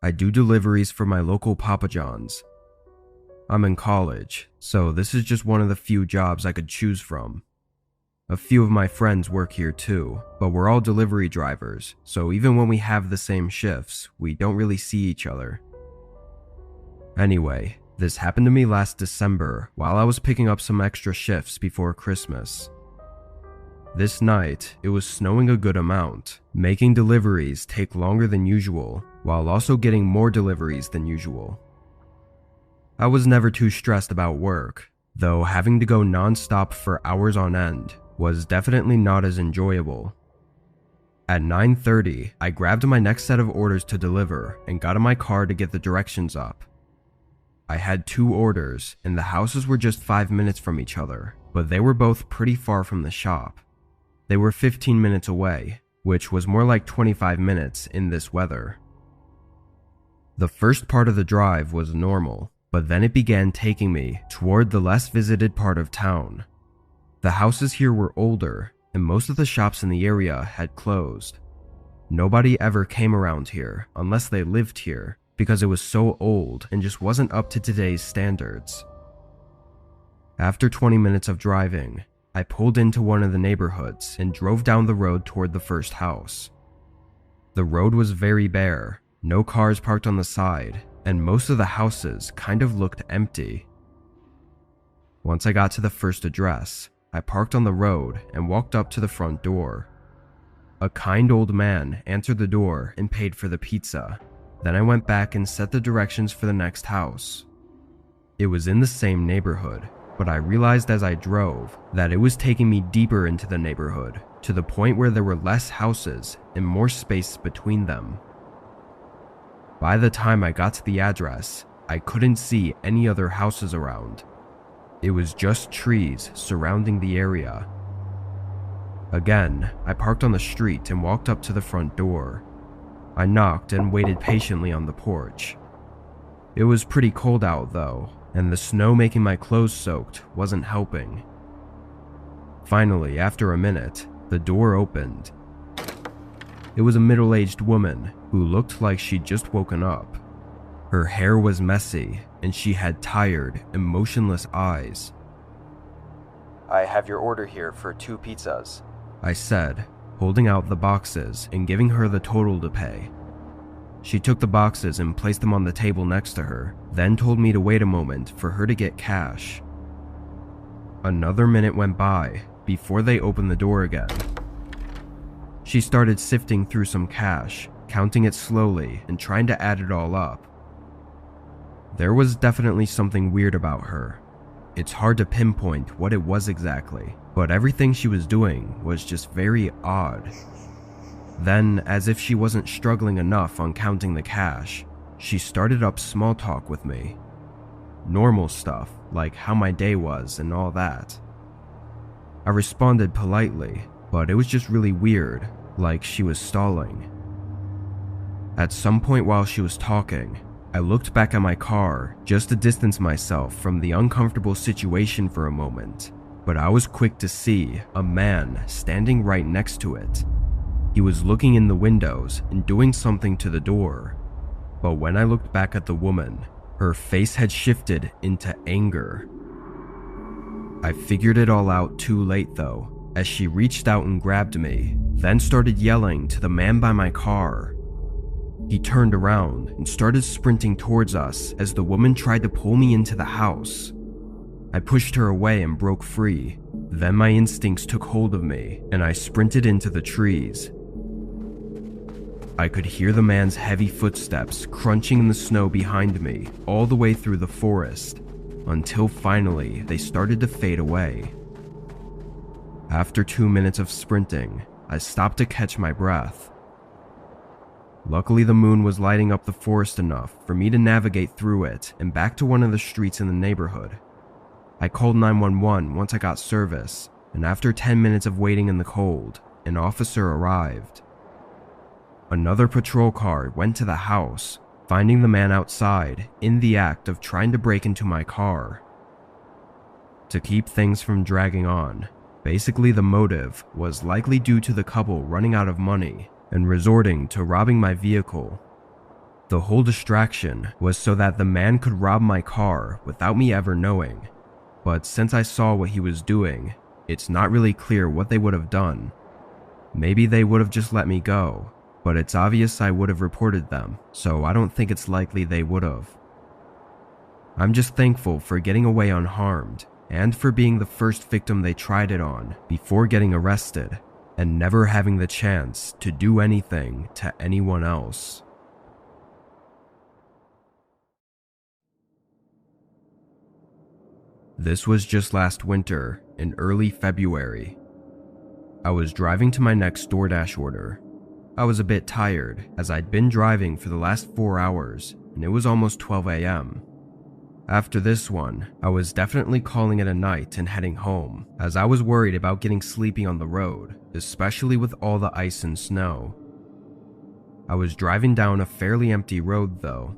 I do deliveries for my local Papa John's. I'm in college, so this is just one of the few jobs I could choose from. A few of my friends work here too, but we're all delivery drivers, so even when we have the same shifts, we don't really see each other. Anyway, this happened to me last December while I was picking up some extra shifts before Christmas. This night, it was snowing a good amount, making deliveries take longer than usual, while also getting more deliveries than usual. I was never too stressed about work, though having to go non-stop for hours on end was definitely not as enjoyable. At 9:30, I grabbed my next set of orders to deliver and got in my car to get the directions up. I had 2 orders, and the houses were just 5 minutes from each other, but they were both pretty far from the shop. They were 15 minutes away, which was more like 25 minutes in this weather. The first part of the drive was normal, but then it began taking me toward the less visited part of town. The houses here were older, and most of the shops in the area had closed. Nobody ever came around here unless they lived here, because it was so old and just wasn't up to today's standards. After 20 minutes of driving, I pulled into one of the neighborhoods and drove down the road toward the first house. The road was very bare, no cars parked on the side, and most of the houses kind of looked empty. Once I got to the first address, I parked on the road and walked up to the front door. A kind old man answered the door and paid for the pizza. Then I went back and set the directions for the next house. It was in the same neighborhood, but I realized as I drove that it was taking me deeper into the neighborhood, to the point where there were less houses and more space between them. By the time I got to the address, I couldn't see any other houses around. It was just trees surrounding the area. Again, I parked on the street and walked up to the front door. I knocked and waited patiently on the porch. It was pretty cold out though, and the snow making my clothes soaked wasn't helping. Finally, after a minute, the door opened. It was a middle-aged woman who looked like she'd just woken up. Her hair was messy, and she had tired, emotionless eyes. "I have your order here for 2 pizzas," I said, holding out the boxes and giving her the total to pay. She took the boxes and placed them on the table next to her, then told me to wait a moment for her to get cash. Another minute went by before they opened the door again. She started sifting through some cash, counting it slowly and trying to add it all up. There was definitely something weird about her. It's hard to pinpoint what it was exactly, but everything she was doing was just very odd. Then, as if she wasn't struggling enough on counting the cash, she started up small talk with me. Normal stuff, like how my day was and all that. I responded politely, but it was just really weird, like she was stalling. At some point while she was talking, I looked back at my car just to distance myself from the uncomfortable situation for a moment, but I was quick to see a man standing right next to it. He was looking in the windows and doing something to the door, but when I looked back at the woman, her face had shifted into anger. I figured it all out too late though, as she reached out and grabbed me, then started yelling to the man by my car. He turned around and started sprinting towards us as the woman tried to pull me into the house. I pushed her away and broke free. Then my instincts took hold of me and I sprinted into the trees. I could hear the man's heavy footsteps crunching in the snow behind me all the way through the forest, until finally they started to fade away. After 2 minutes of sprinting, I stopped to catch my breath. Luckily, the moon was lighting up the forest enough for me to navigate through it and back to one of the streets in the neighborhood. I called 911 once I got service, and after 10 minutes of waiting in the cold, an officer arrived. Another patrol car went to the house, finding the man outside in the act of trying to break into my car. To keep things from dragging on, basically the motive was likely due to the couple running out of money and resorting to robbing my vehicle. The whole distraction was so that the man could rob my car without me ever knowing, but since I saw what he was doing, it's not really clear what they would have done. Maybe they would have just let me go, but it's obvious I would have reported them, so I don't think it's likely they would have. I'm just thankful for getting away unharmed, and for being the first victim they tried it on before getting arrested, and never having the chance to do anything to anyone else. This was just last winter, in early February. I was driving to my next DoorDash order. I was a bit tired, as I'd been driving for the last 4 hours, and it was almost 12 a.m. After this one, I was definitely calling it a night and heading home, as I was worried about getting sleepy on the road, especially with all the ice and snow. I was driving down a fairly empty road though.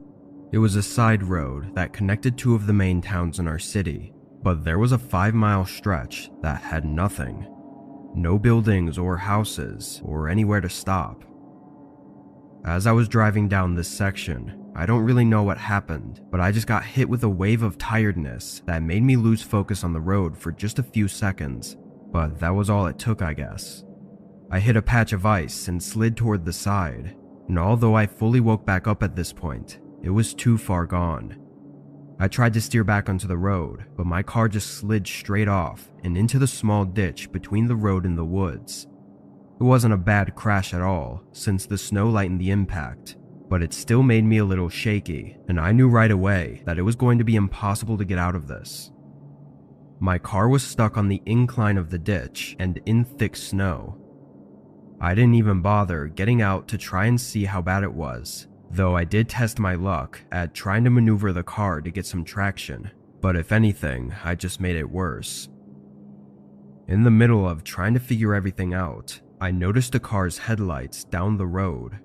It was a side road that connected 2 of the main towns in our city, but there was a 5-mile stretch that had nothing. No buildings or houses or anywhere to stop. As I was driving down this section, I don't really know what happened, but I just got hit with a wave of tiredness that made me lose focus on the road for just a few seconds, but that was all it took, I guess. I hit a patch of ice and slid toward the side, and although I fully woke back up at this point, it was too far gone. I tried to steer back onto the road, but my car just slid straight off and into the small ditch between the road and the woods. It wasn't a bad crash at all, since the snow lightened the impact, but it still made me a little shaky, and I knew right away that it was going to be impossible to get out of this. My car was stuck on the incline of the ditch and in thick snow. I didn't even bother getting out to try and see how bad it was, though I did test my luck at trying to maneuver the car to get some traction, but if anything, I just made it worse. In the middle of trying to figure everything out, I noticed a car's headlights down the road.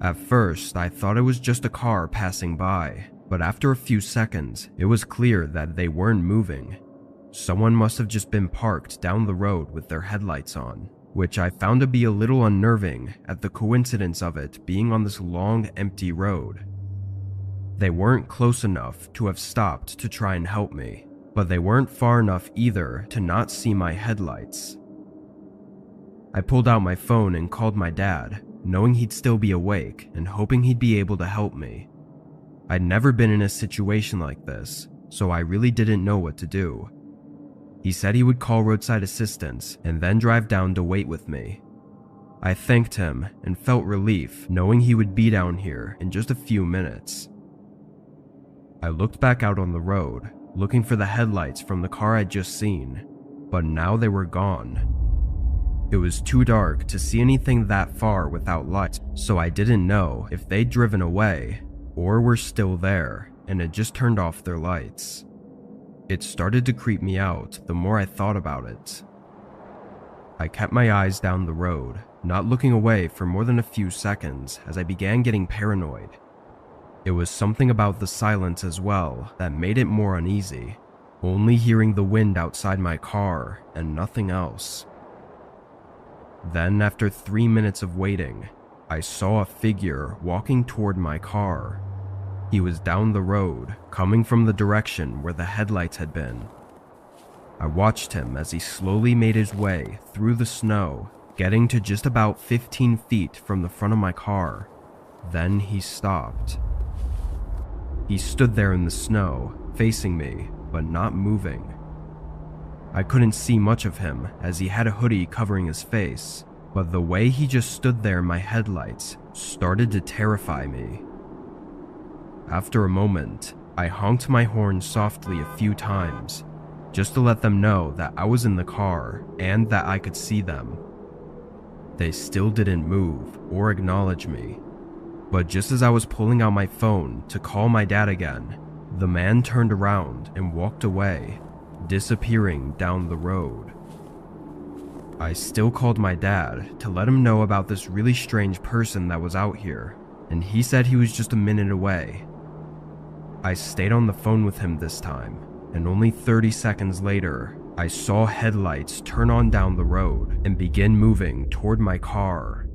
At first, I thought it was just a car passing by, but after a few seconds, it was clear that they weren't moving. Someone must have just been parked down the road with their headlights on, which I found to be a little unnerving at the coincidence of it being on this long, empty road. They weren't close enough to have stopped to try and help me, but they weren't far enough either to not see my headlights. I pulled out my phone and called my dad, knowing he'd still be awake and hoping he'd be able to help me. I'd never been in a situation like this, so I really didn't know what to do. He said he would call roadside assistance and then drive down to wait with me. I thanked him and felt relief knowing he would be down here in just a few minutes. I looked back out on the road, looking for the headlights from the car I'd just seen, but now they were gone. It was too dark to see anything that far without lights, so I didn't know if they'd driven away or were still there and had just turned off their lights. It started to creep me out the more I thought about it. I kept my eyes down the road, not looking away for more than a few seconds as I began getting paranoid. It was something about the silence as well that made it more uneasy, only hearing the wind outside my car and nothing else. Then, after 3 minutes of waiting, I saw a figure walking toward my car. He was down the road, coming from the direction where the headlights had been. I watched him as he slowly made his way through the snow, getting to just about 15 feet from the front of my car. Then he stopped. He stood there in the snow, facing me, but not moving. I couldn't see much of him as he had a hoodie covering his face, but the way he just stood there in my headlights started to terrify me. After a moment, I honked my horn softly a few times, just to let them know that I was in the car and that I could see them. They still didn't move or acknowledge me, but just as I was pulling out my phone to call my dad again, the man turned around and walked away, disappearing down the road. I still called my dad to let him know about this really strange person that was out here, and he said he was just a minute away. I stayed on the phone with him this time, and only 30 seconds later, I saw headlights turn on down the road and begin moving toward my car.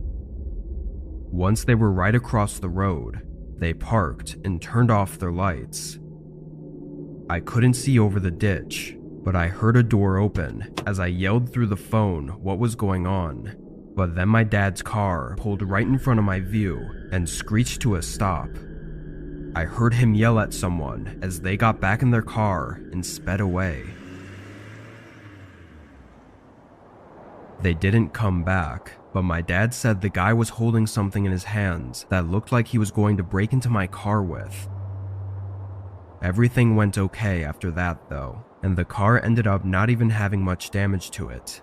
Once they were right across the road, They parked and turned off their lights. I couldn't see over the ditch, but I heard a door open as I yelled through the phone what was going on. But then my dad's car pulled right in front of my view and screeched to a stop. I heard him yell at someone as they got back in their car and sped away. They didn't come back, but my dad said the guy was holding something in his hands that looked like he was going to break into my car with. Everything went okay after that though, and the car ended up not even having much damage to it.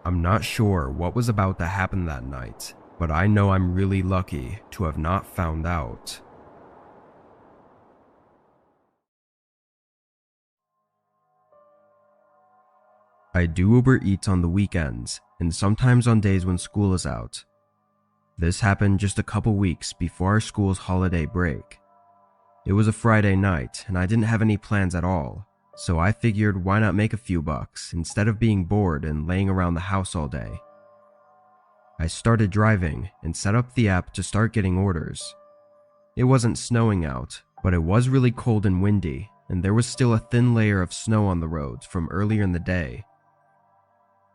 I'm not sure what was about to happen that night, but I know I'm really lucky to have not found out. I do Uber Eats on the weekends, and sometimes on days when school is out. This happened just a couple weeks before our school's holiday break. It was a Friday night, and I didn't have any plans at all, so I figured why not make a few bucks instead of being bored and laying around the house all day. I started driving and set up the app to start getting orders. It wasn't snowing out, but it was really cold and windy, and there was still a thin layer of snow on the roads from earlier in the day.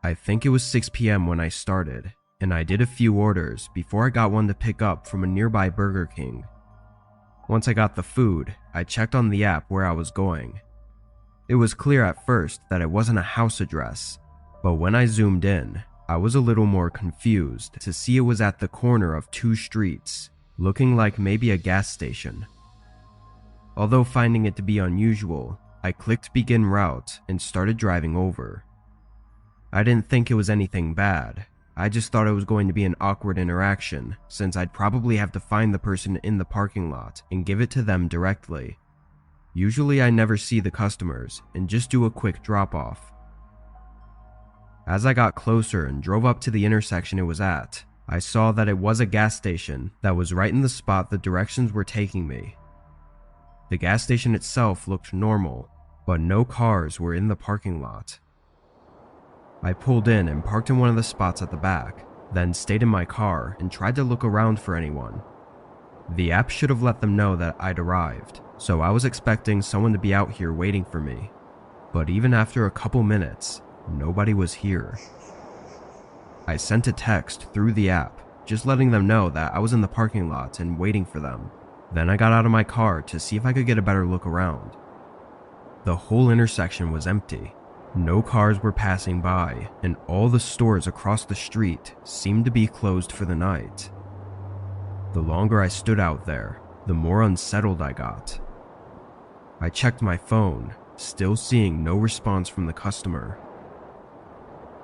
I think it was 6 p.m. when I started, and I did a few orders before I got one to pick up from a nearby Burger King. Once I got the food, I checked on the app where I was going. It was clear at first that it wasn't a house address, but when I zoomed in, I was a little more confused to see it was at the corner of two streets, looking like maybe a gas station. Although finding it to be unusual, I clicked begin route and started driving over. I didn't think it was anything bad. I just thought it was going to be an awkward interaction, since I'd probably have to find the person in the parking lot and give it to them directly. Usually I never see the customers and just do a quick drop-off. As I got closer and drove up to the intersection it was at, I saw that it was a gas station that was right in the spot the directions were taking me. The gas station itself looked normal, but no cars were in the parking lot. I pulled in and parked in one of the spots at the back, then stayed in my car and tried to look around for anyone. The app should have let them know that I'd arrived, so I was expecting someone to be out here waiting for me. But even after a couple minutes, nobody was here. I sent a text through the app, just letting them know that I was in the parking lot and waiting for them. Then I got out of my car to see if I could get a better look around. The whole intersection was empty. No cars were passing by, and all the stores across the street seemed to be closed for the night. The longer I stood out there, the more unsettled I got. I checked my phone, still seeing no response from the customer.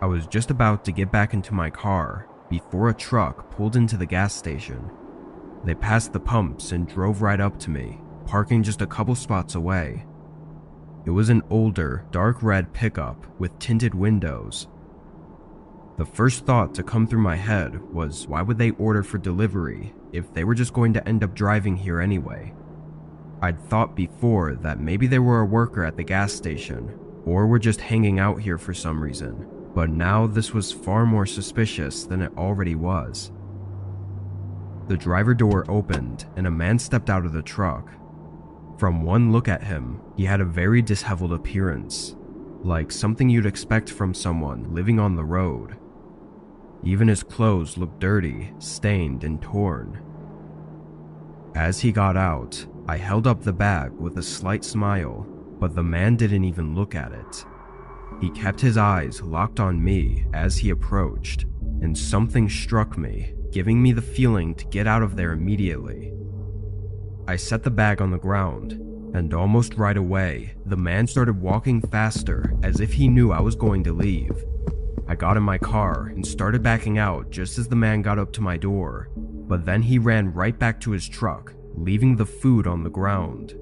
I was just about to get back into my car before a truck pulled into the gas station. They passed the pumps and drove right up to me, parking just a couple spots away. It was an older, dark red pickup with tinted windows. The first thought to come through my head was, why would they order for delivery if they were just going to end up driving here anyway? I'd thought before that maybe they were a worker at the gas station, or were just hanging out here for some reason, but now this was far more suspicious than it already was. The driver door opened and a man stepped out of the truck. From one look at him, he had a very disheveled appearance, like something you'd expect from someone living on the road. Even his clothes looked dirty, stained, and torn. As he got out, I held up the bag with a slight smile, but the man didn't even look at it. He kept his eyes locked on me as he approached, and something struck me, giving me the feeling to get out of there immediately. I set the bag on the ground, and almost right away, the man started walking faster as if he knew I was going to leave. I got in my car and started backing out just as the man got up to my door, but then he ran right back to his truck, leaving the food on the ground.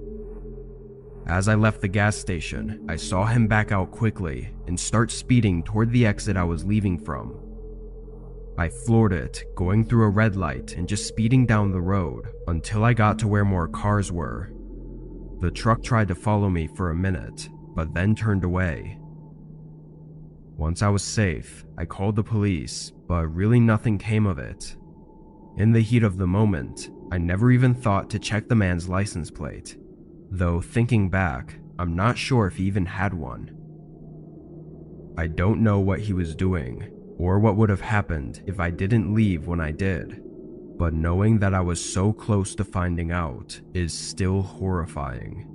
As I left the gas station, I saw him back out quickly and start speeding toward the exit I was leaving from. I floored it, going through a red light and just speeding down the road until I got to where more cars were. The truck tried to follow me for a minute, but then turned away. Once I was safe, I called the police, but really nothing came of it. In the heat of the moment, I never even thought to check the man's license plate, though thinking back, I'm not sure if he even had one. I don't know what he was doing, or what would have happened if I didn't leave when I did, but knowing that I was so close to finding out is still horrifying.